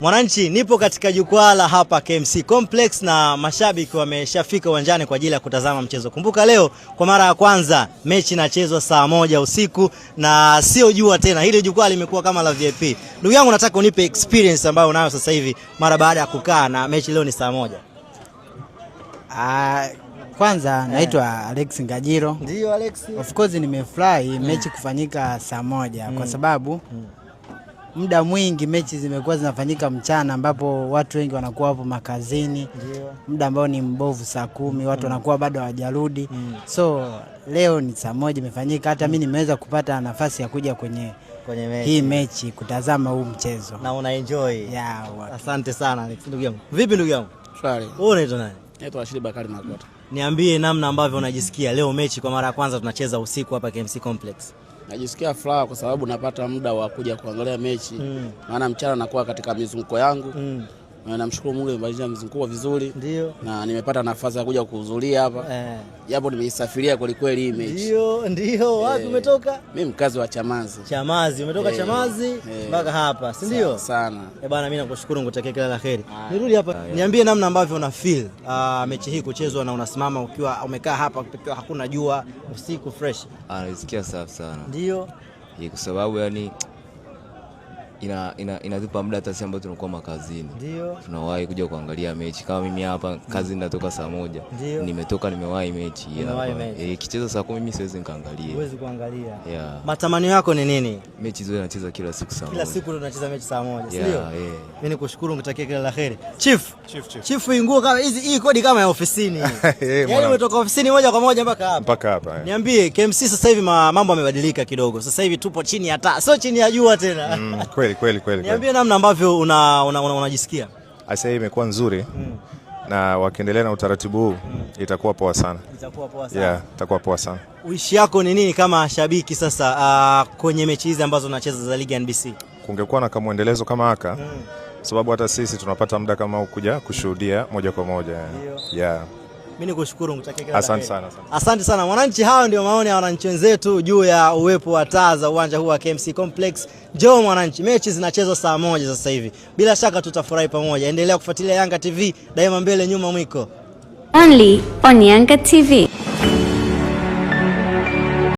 Mwananchi, nipo katika jukwaa la hapa KMC Complex na mashabiki wameshafika uwanjani kwa ajili ya kutazama mchezo. Kumbuka leo kwa mara ya kwanza mechi inachezwa saa 1 usiku na sio jua tena. Hili jukwaa limekuwa kama la VIP. Ndugu yangu, nataka unipe experience ambayo unayo sasa hivi mara baada ya kukaa na mechi leo ni saa 1. Kwanza naitwa Alex Ngajiro. Ndio Alex. Of course nimefurahi mechi kufanyika saa 1 kwa sababu muda mwingi mechi zimekuwa zinafanyika mchana ambapo watu wengi wanakuwa hapo makazini. Ndio. Muda ambao ni mbovu saa 10 watu wanakuwa bado hawajarudi. So leo ni saa 1 imefanyika, hata mimi nimeweza kupata nafasi ya kuja kwenye mechi. Hii mechi kutazama huu mchezo. Na una enjoy. Yeah, asante sana Alex ndugu yangu. Vipi ndugu yangu? Shwari. Wewe unaitwa nani? Naitwa Rashid Bakari Makota. Niambie namna ambavyo unajisikia leo mechi kwa mara ya kwanza tunacheza usiku hapa KMC Complex. Najisikia furaha kwa sababu napata muda wa kuja kuangalia mechi. Maana mchana nakuwa katika mizunguko yangu. Na namshukuru Mungu nimemaliza mzunguko vizuri. Ndio. Na nimepata nafasi ya kuja kuhudhuria hapa. Japo nimeisafiria kweli kweli hii mechi. Ndio. Wapi umetoka? Mimi mkazi wa Chamazi. Chamazi, umetoka Chamazi mpaka hapa, si ndio? Sana. Bwana mimi nakushukuru, nikutakia kila la kheri. Nirudi hapa. Niambie namna ambavyo una feel mechi hii kuchezwa na unasimama ukiwa umekaa hapa kupitia hakuna jua, usiku fresh. Nasikia safi sana. Ndio. Kwa sababu yani inatupa muda hata sisi ambao tunakuwa makazini. Ndio. Tunawahi kuja kuangalia mechi. Kama mimi hapa kazi natoka saa 1. Nimetoka nimewahi mechi. Kicheza saa 10 mimi siwezi nikaangalia. Huwezi kuangalia. Matamanio yako ni nini? Mechi zote nacheza kila siku saa 1. Kila siku tunacheza mechi saa 1, si ndio? Mimi nikushukuru, nikutakia kila la kheri. Chief inguo kama hizi, hii kodi kama ya ofisini. Yaani umetoka ofisini moja kwa moja mpaka hapa. Niambie KMC sasa hivi mambo yamebadilika kidogo. Sasa hivi tupo chini ya taa, sio chini ya jua tena. Kweli. Niambie namna ambavyo unajisikia. Asa hii imekuwa nzuri. Na wakiendelea na utaratibu huu itakuwa poa sana. Itakuwa poa sana. Uishi yako ni nini kama shabiki sasa kwenye mechi hizi ambazo unacheza za ligi ya NBC? Kungekuwa na kama muendelezo kama haka. Sababu hata sisi tunapata muda kama huu kuja kushuhudia moja kwa moja. Mimi nikushukuru, nikutakia kila la heri. Asante sana Mwananchi. Hao ndio maoni ya wananchi wenzetu juu ya uwepo wa taa za uwanja huu wa KMC Complex. Njoo Mwananchi, mechi zinachezwa saa 1 sasa hivi. Bila shaka tutafurahi pamoja. Endelea kufuatilia Yanga TV, daima mbele nyuma mwiko. Only on Yanga TV.